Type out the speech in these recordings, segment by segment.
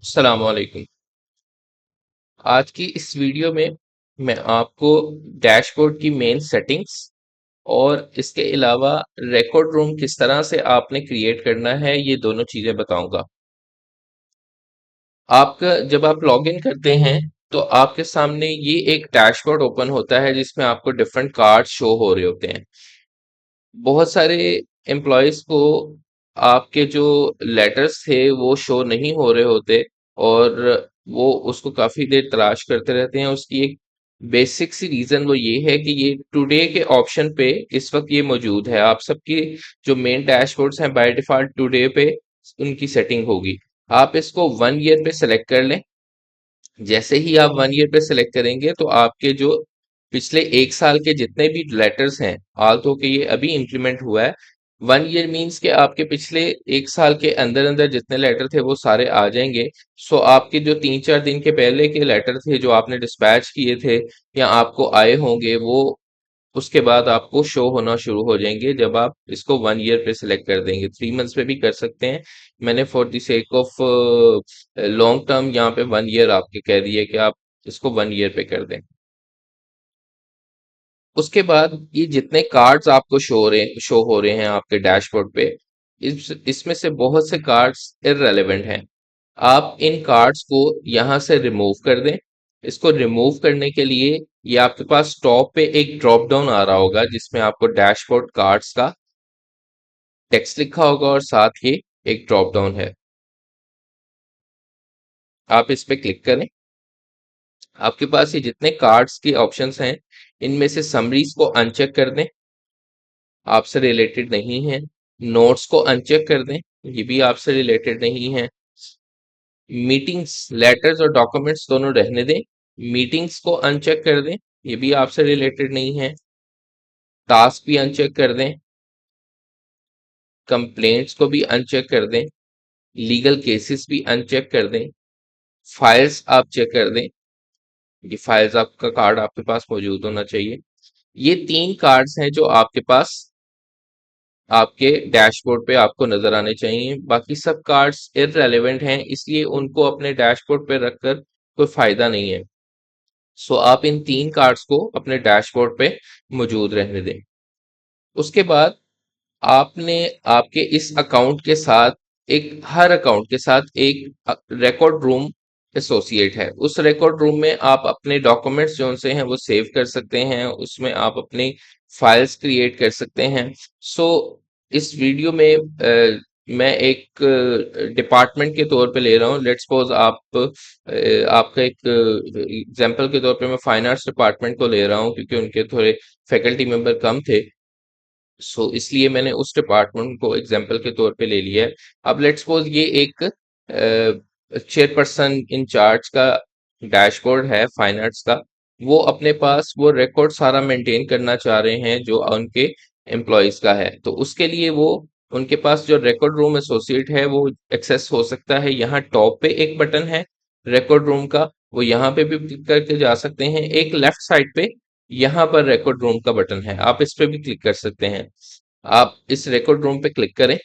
अस्सलाम वालेकुम। आज की इस वीडियो में मैं आपको डैशबोर्ड की मेन सेटिंग्स और इसके अलावा रिकॉर्ड रूम किस तरह से आपने क्रिएट करना है ये दोनों चीजें बताऊंगा। आपका जब आप लॉगिन करते हैं तो आपके सामने ये एक डैशबोर्ड ओपन होता है जिसमें आपको डिफरेंट कार्ड शो हो रहे होते हैं। बहुत सारे एम्प्लॉयज को आपके जो लेटर्स थे वो शो नहीं हो रहे होते और वो उसको काफी देर तलाश करते रहते हैं। उसकी एक बेसिक सी रीजन वो ये है कि ये टुडे के ऑप्शन पे इस वक्त ये मौजूद है। आप सबकी जो मेन डैशबोर्ड्स हैं बाय डिफॉल्ट टुडे पे उनकी सेटिंग होगी। आप इसको 1 ईयर पे सेलेक्ट कर लें। जैसे ही आप 1 ईयर पे सिलेक्ट करेंगे तो आपके जो पिछले 1 साल के जितने भी लेटर्स हैं, आल्तो के ये अभी इंप्लीमेंट हुआ है। 1 ईयर मीन्स कि आपके पिछले 1 साल के अंदर अंदर जितने लेटर थे वो सारे आ जाएंगे। सो आपके जो 3-4 दिन के पहले के लेटर थे जो आपने डिस्पैच किए थे या आपको आए होंगे वो उसके बाद आपको शो होना शुरू हो जाएंगे जब आप इसको 1 ईयर पे सिलेक्ट कर देंगे। 3 मंथ्स पे भी कर सकते हैं। मैंने for the sake of long term यहाँ पे 1 ईयर आपके कह दिए कि आप इसको 1 ईयर पे कर दें। उसके बाद ये जितने कार्ड्स आपको शो हो रहे हैं आपके डैशबोर्ड पे, इसमें से बहुत से कार्ड्स इररेलेवेंट हैं। आप इन कार्ड्स को यहाँ से रिमूव कर दें। इसको रिमूव करने के लिए ये आपके पास टॉप पे एक ड्रॉप डाउन आ रहा होगा जिसमें आपको डैशबोर्ड कार्ड्स का टेक्स्ट लिखा होगा और साथ ही एक ड्रॉप डाउन है। आप इस पे क्लिक करें। आपके पास ये जितने कार्ड्स के ऑप्शंस हैं इनमें से समरीज को अनचेक कर दें, आपसे रिलेटेड नहीं है। नोट्स को अनचेक कर दें, ये भी आपसे रिलेटेड नहीं है। मीटिंग्स, लेटर्स और डॉक्यूमेंट्स दोनों रहने दें। मीटिंग्स को अनचेक कर दें, ये भी आपसे रिलेटेड नहीं है। टास्क भी अनचेक कर दें। कंप्लेंट्स को भी अनचेक कर दें। लीगल केसेस भी अनचेक कर दें। फाइल्स आप चेक कर दें। ये फाइल्स आपका कार्ड आपके पास मौजूद होना चाहिए। ये 3 कार्ड्स हैं जो आपके पास आपके डैशबोर्ड पे आपको नजर आने चाहिए। बाकी सब कार्ड्स इररेलेवेंट हैं इसलिए उनको अपने डैशबोर्ड पे रखकर कोई फायदा नहीं है। सो आप इन 3 कार्ड्स को अपने डैशबोर्ड पे मौजूद रहने दें। उसके बाद आपने आपके इस अकाउंट के साथ एक हर अकाउंट के साथ एक रिकॉर्ड रूम एसोसिएट है। उस रिकॉर्ड रूम में आप अपने डॉक्यूमेंट्स जो से हैं वो सेव कर सकते हैं। उसमें आप अपनी फाइल्स क्रिएट कर सकते हैं। सो इस वीडियो में मैं एक डिपार्टमेंट के तौर पे ले रहा हूँ। लेट्स सपोज आपका एक एग्जांपल के तौर पे मैं फाइन आर्ट्स डिपार्टमेंट को ले रहा हूँ क्योंकि उनके थोड़े फैकल्टी मेंबर कम थे। सो इसलिए मैंने उस डिपार्टमेंट को एग्जाम्पल के तौर पे ले लिया है। अब लेट्स सपोज ये एक चेयरपर्सन इंचार्ज का डैशबोर्ड है फाइन आर्ट्स का। वो अपने पास वो रिकॉर्ड सारा मेंटेन करना चाह रहे हैं जो उनके एम्प्लॉयज का है। तो उसके लिए वो उनके पास जो रिकॉर्ड रूम एसोसिएट है वो एक्सेस हो सकता है। यहाँ टॉप पे एक बटन है रिकॉर्ड रूम का, वो यहाँ पे भी क्लिक करके जा सकते हैं। एक लेफ्ट साइड पे यहाँ पर रिकॉर्ड रूम का बटन है, आप इस पे भी क्लिक कर सकते हैं। आप इस रिकॉर्ड रूम पे क्लिक करें।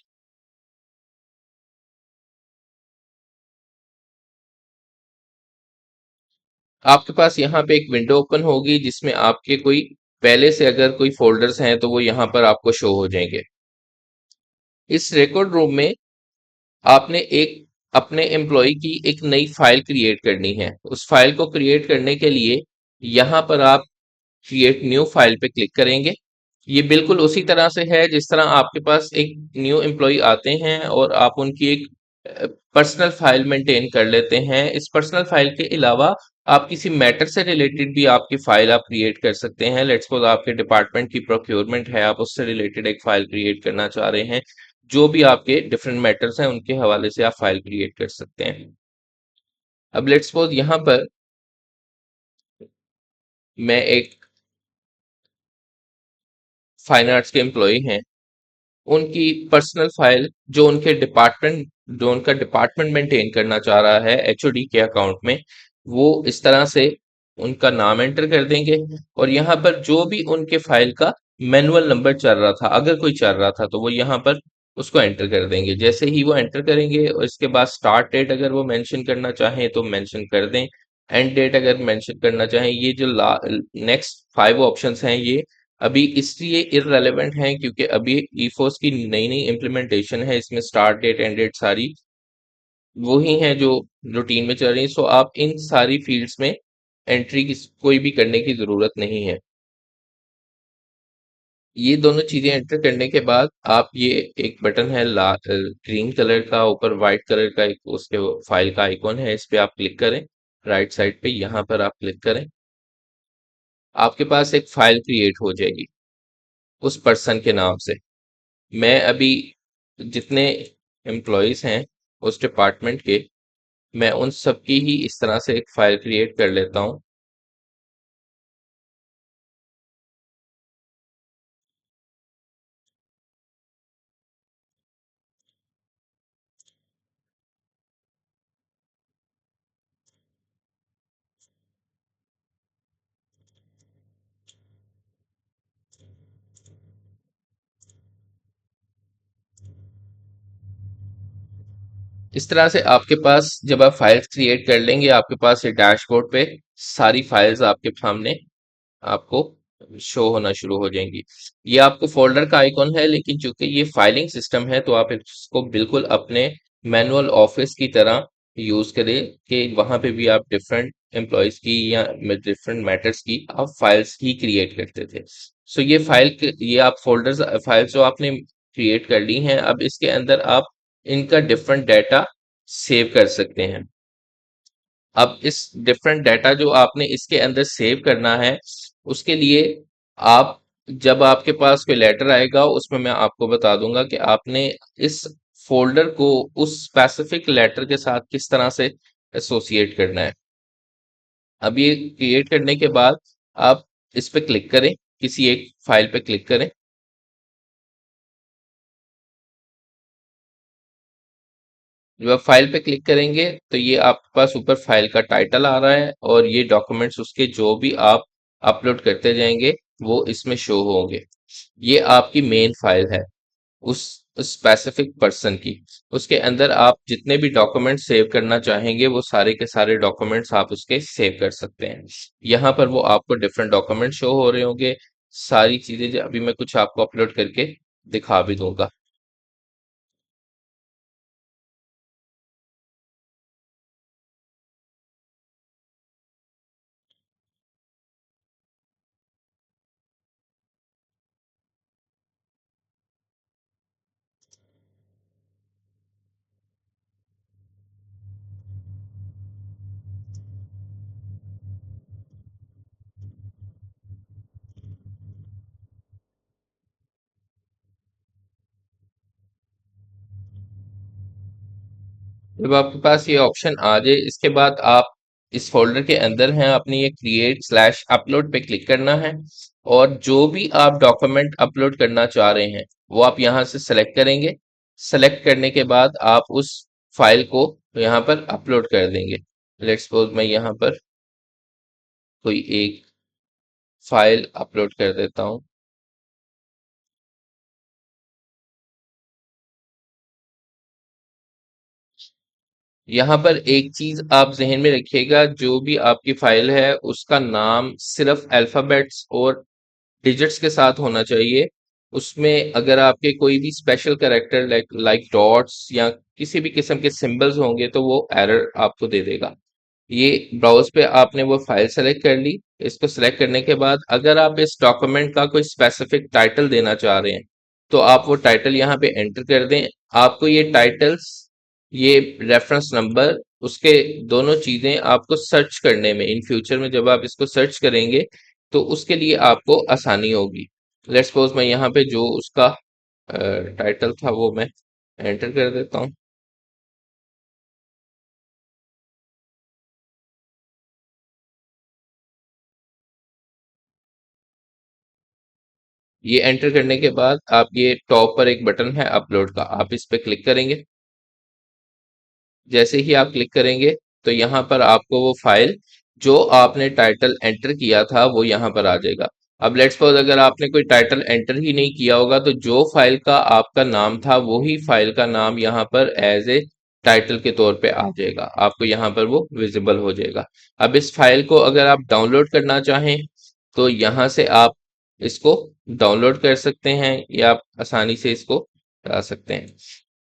आपके पास यहाँ पे एक विंडो ओपन होगी जिसमें आपके कोई पहले से अगर कोई फोल्डर्स हैं तो वो यहाँ पर आपको शो हो जाएंगे। इस रिकॉर्ड रूम में आपने एक अपने एम्प्लॉय की एक नई फाइल क्रिएट करनी है। उस फाइल को क्रिएट करने के लिए यहाँ पर आप क्रिएट न्यू फाइल पे क्लिक करेंगे। ये बिल्कुल उसी तरह से है जिस तरह आपके पास एक न्यू एम्प्लॉय आते हैं और आप उनकी एक पर्सनल फाइल मेंटेन कर लेते हैं। इस पर्सनल फाइल के अलावा आप किसी मैटर से रिलेटेड भी आपकी फाइल आप क्रिएट कर सकते हैं। लेट्स सपोज आपके डिपार्टमेंट की प्रोक्योरमेंट है, आप उससे रिलेटेड एक फाइल क्रिएट करना चाह रहे हैं। जो भी आपके डिफरेंट मैटर्स हैं उनके हवाले से आप फाइल क्रिएट कर सकते हैं। अब लेट्स सपोज यहाँ पर मैं एक फाइन आर्ट्स के एम्प्लॉय हैं, उनकी पर्सनल फाइल जो उनका डिपार्टमेंट मेंटेन करना चाह रहा है एचओडी के अकाउंट में, वो इस तरह से उनका नाम एंटर कर देंगे और यहाँ पर जो भी उनके फाइल का मैनुअल नंबर चल रहा था, अगर कोई चल रहा था तो वो यहाँ पर उसको एंटर कर देंगे। जैसे ही वो एंटर करेंगे और इसके बाद स्टार्ट डेट अगर वो मेंशन करना चाहें तो मेंशन कर दें, एंड डेट अगर मेंशन करना चाहें। ये जो नेक्स्ट 5 ऑप्शंस हैं ये अभी इसलिए इररेलेवेंट हैं क्योंकि अभी ईफोस की नई नई इम्प्लीमेंटेशन है, इसमें स्टार्ट डेट एंड डेट सारी वही हैं जो रूटीन में चल रही है। सो आप इन सारी फील्ड्स में एंट्री कोई भी करने की जरूरत नहीं है। ये दोनों चीजें एंटर करने के बाद आप ये एक बटन है लाल ग्रीन कलर का, ऊपर व्हाइट कलर का एक उसके फाइल का आइकॉन है, इस पे आप क्लिक करें। राइट साइड पे यहाँ पर आप क्लिक करें। आपके पास एक फाइल क्रिएट हो जाएगी उस पर्सन के नाम से। मैं अभी जितने एम्प्लॉयज हैं उस डिपार्टमेंट के, मैं उन सब की ही इस तरह से एक फाइल क्रिएट कर लेता हूँ। इस तरह से आपके पास जब आप फाइल्स क्रिएट कर लेंगे, आपके पास ये डैशबोर्ड पे सारी फाइल्स आपके सामने आपको शो होना शुरू हो जाएंगी। ये आपको फोल्डर का आइकॉन है, लेकिन चूंकि ये फाइलिंग सिस्टम है तो आप इसको बिल्कुल अपने मैनुअल ऑफिस की तरह यूज करें कि वहां पे भी आप डिफरेंट एम्प्लॉयज की या डिफरेंट मैटर्स की आप फाइल्स ही क्रिएट करते थे। सो ये आप फोल्डर्स फाइल्स जो आपने क्रिएट कर ली हैं, अब इसके अंदर आप इनका डिफरेंट डाटा सेव कर सकते हैं। अब इस डिफरेंट डाटा जो आपने इसके अंदर सेव करना है, उसके लिए आप जब आपके पास कोई लेटर आएगा उसमें मैं आपको बता दूंगा कि आपने इस फोल्डर को उस स्पेसिफिक लेटर के साथ किस तरह से एसोसिएट करना है। अब ये क्रिएट करने के बाद आप इस पे क्लिक करें, किसी एक फाइल पे क्लिक करें। जब आप फाइल पे क्लिक करेंगे तो ये आपके पास ऊपर फाइल का टाइटल आ रहा है और ये डॉक्यूमेंट्स उसके जो भी आप अपलोड करते जाएंगे वो इसमें शो होंगे। ये आपकी मेन फाइल है उस स्पेसिफिक पर्सन की। उसके अंदर आप जितने भी डॉक्यूमेंट सेव करना चाहेंगे वो सारे के सारे डॉक्यूमेंट्स आप उसके सेव कर सकते हैं। यहाँ पर वो आपको डिफरेंट डॉक्यूमेंट शो हो रहे होंगे, सारी चीजें अभी मैं कुछ आपको अपलोड करके दिखा भी दूंगा। जब आपके पास ये ऑप्शन आ जाए, इसके बाद आप इस फोल्डर के अंदर हैं, अपने ये क्रिएट स्लैश अपलोड पे क्लिक करना है और जो भी आप डॉक्यूमेंट अपलोड करना चाह रहे हैं वो आप यहाँ से सेलेक्ट करेंगे। सेलेक्ट करने के बाद आप उस फाइल को यहाँ पर अपलोड कर देंगे। लेट्स सपोज मैं यहाँ पर कोई एक फाइल अपलोड कर देता हूँ। यहाँ पर एक चीज आप जहन में रखिएगा, जो भी आपकी फाइल है उसका नाम सिर्फ अल्फाबेट्स और डिजिट्स के साथ होना चाहिए। उसमें अगर आपके कोई भी special character like like dots या किसी भी किस्म के सिंबल्स होंगे तो वो एरर आपको दे देगा। ये ब्राउज पे आपने वो फाइल सेलेक्ट कर ली। इसको सेलेक्ट करने के बाद अगर आप इस डॉक्यूमेंट का कोई स्पेसिफिक टाइटल देना चाह रहे हैं तो आप वो टाइटल यहाँ पे एंटर कर दें। आपको ये टाइटल्स, ये रेफरेंस नंबर, उसके दोनों चीजें आपको सर्च करने में इन फ्यूचर में जब आप इसको सर्च करेंगे तो उसके लिए आपको आसानी होगी। लेट्स सपोज मैं यहाँ पे जो उसका टाइटल था वो मैं एंटर कर देता हूँ। ये एंटर करने के बाद आप ये टॉप पर एक बटन है अपलोड का, आप इस पे क्लिक करेंगे। जैसे ही आप क्लिक करेंगे तो यहाँ पर आपको वो फाइल जो आपने टाइटल एंटर किया था वो यहाँ पर आ जाएगा। अब लेट्स सपोज अगर आपने कोई टाइटल एंटर ही नहीं किया होगा तो जो फाइल का आपका नाम था वही फाइल का नाम यहाँ पर एज ए टाइटल के तौर पे आ जाएगा, आपको यहाँ पर वो विजिबल हो जाएगा। अब इस फाइल को अगर आप डाउनलोड करना चाहें तो यहाँ से आप इसको डाउनलोड कर सकते हैं या आप आसानी से इसको करा सकते हैं।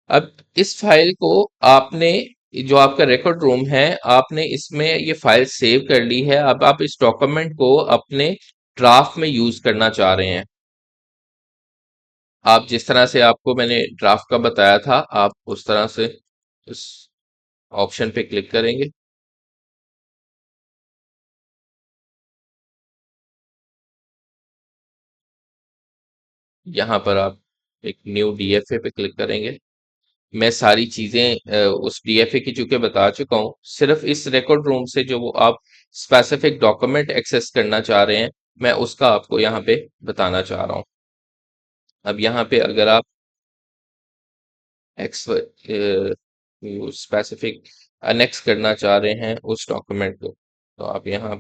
अब इस फाइल को आपने, जो आपका रिकॉर्ड रूम है, आपने इसमें ये फाइल सेव कर ली है। अब आप इस डॉक्यूमेंट को अपने ड्राफ्ट में यूज करना चाह रहे हैं। आप जिस तरह से आपको मैंने ड्राफ्ट का बताया था, आप उस तरह से उस ऑप्शन पे क्लिक करेंगे। यहाँ पर आप एक न्यू डीएफए पे क्लिक करेंगे। मैं सारी चीजें उस डीएफए की चूंकि बता चुका हूँ, सिर्फ इस रिकॉर्ड रूम से जो वो आप स्पेसिफिक डॉक्यूमेंट एक्सेस करना चाह रहे हैं, मैं उसका आपको यहाँ पे बताना चाह रहा हूँ। अब यहाँ पे अगर आप एक्स स्पेसिफिक अनेक्स करना चाह रहे हैं उस डॉक्यूमेंट को, तो आप यहाँ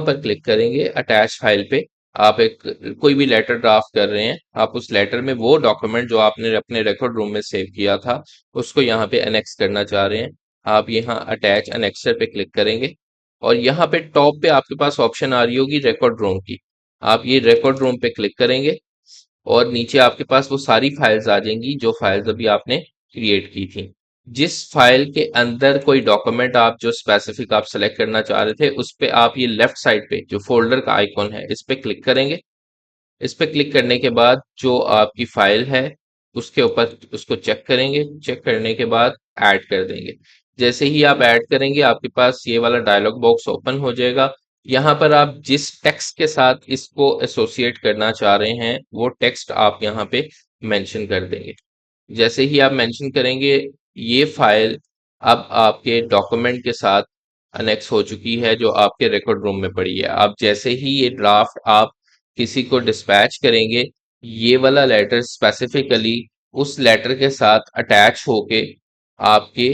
पर क्लिक करेंगे अटैच फाइल पे। आप एक कोई भी लेटर ड्राफ्ट कर रहे हैं, आप उस लेटर में वो डॉक्यूमेंट जो आपने अपने रिकॉर्ड रूम में सेव किया था उसको यहाँ पे अनेक्स करना चाह रहे हैं। आप यहाँ अटैच अनेक्सर पे क्लिक करेंगे और यहाँ पे टॉप पे आपके पास ऑप्शन आ रही होगी रिकॉर्ड रूम की। आप ये रिकॉर्ड रूम पे क्लिक करेंगे और नीचे आपके पास वो सारी फाइल्स आ जाएंगी जो फाइल्स अभी आपने क्रिएट की थी। जिस फाइल के अंदर कोई डॉक्यूमेंट आप जो स्पेसिफिक आप सेलेक्ट करना चाह रहे थे, उस पे आप ये लेफ्ट साइड पे जो फोल्डर का आइकॉन है इस पे क्लिक करेंगे। इस पे क्लिक करने के बाद जो आपकी फाइल है उसके ऊपर उसको चेक करेंगे। चेक करने के बाद ऐड कर देंगे। जैसे ही आप ऐड करेंगे आपके पास ये वाला डायलॉग बॉक्स ओपन हो जाएगा। यहाँ पर आप जिस टेक्स्ट के साथ इसको एसोसिएट करना चाह रहे हैं वो टेक्स्ट आप यहाँ पे मेंशन कर देंगे। जैसे ही आप मेंशन करेंगे, ये फाइल अब आपके डॉक्यूमेंट के साथ अनेक्स हो चुकी है जो आपके रिकॉर्ड रूम में पड़ी है। आप जैसे ही ये ड्राफ्ट आप किसी को डिस्पैच करेंगे, ये वाला लेटर स्पेसिफिकली उस लेटर के साथ अटैच होके आपके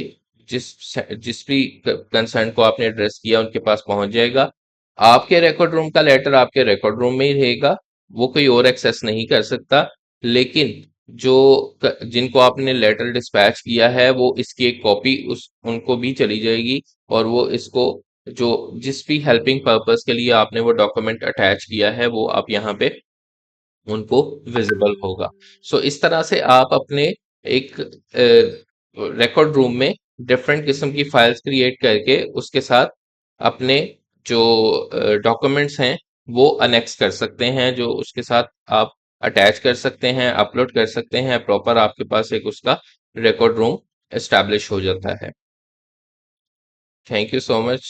जिस जिस भी कंसर्न को आपने एड्रेस किया उनके पास पहुंच जाएगा। आपके रिकॉर्ड रूम का लेटर आपके रिकॉर्ड रूम में ही रहेगा, वो कोई और एक्सेस नहीं कर सकता। लेकिन जो जिनको आपने लेटर डिस्पैच किया है वो इसकी एक कॉपी उस उनको भी चली जाएगी और वो इसको जो जिस भी हेल्पिंग पर्पस के लिए आपने वो डॉक्यूमेंट अटैच किया है वो आप यहाँ पे उनको विजिबल होगा। सो इस तरह से आप अपने एक रिकॉर्ड रूम में डिफरेंट किस्म की फाइल्स क्रिएट करके उसके साथ अपने जो डॉक्यूमेंट्स हैं वो अनेक्स कर सकते हैं, जो उसके साथ आप अटैच कर सकते हैं, अपलोड कर सकते हैं। प्रॉपर आपके पास एक उसका रिकॉर्ड रूम एस्टैब्लिश हो जाता है। Thank you so much.